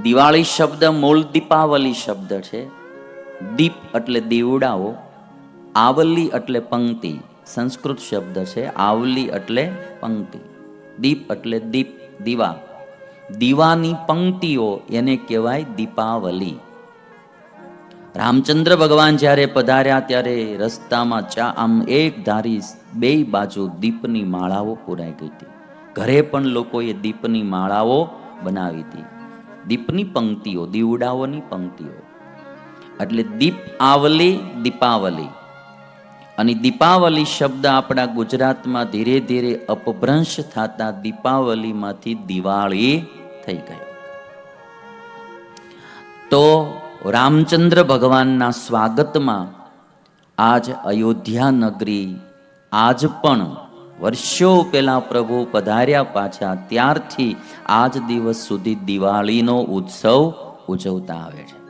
દિવાળી શબ્દ મૂળ દીપાવલી શબ્દ છે. દીપ એટલે દીવડાઓ, આવલી એટલે પંક્તિ, સંસ્કૃત શબ્દ છે. આવલી એટલે પંક્તિ, દીપ એટલે દીપ, દીવા, દીવાની પંક્તિઓ એને કહેવાય દીપાવલી. રામચંદ્ર ભગવાન જ્યારે પધાર્યા ત્યારે રસ્તામાં આમ એક ધારી બે બાજુ દીપની માળાઓ પુરાઈ ગઈ હતી. ઘરે પણ લોકોએ દીપની માળાઓ બનાવી હતી. દીપની પંક્તિઓ, દીવડાઓની પંક્તિઓ, એટલે દીપ આવલી દીપાવલી. અને દીપાવલી શબ્દ આપણા ગુજરાતમાં ધીરે ધીરે અપભ્રંશ થતા દીપાવલીમાંથી દિવાળી થઈ ગયો. તો રામચંદ્ર ભગવાનના સ્વાગતમાં આજ અયોધ્યા નગરી આજ પણ વર્ષો પહેલા પ્રભુ પધાર્યા પાછા ત્યારથી આજ દિવસ સુધી દિવાળીનો ઉત્સવ ઉજવતા આવે છે.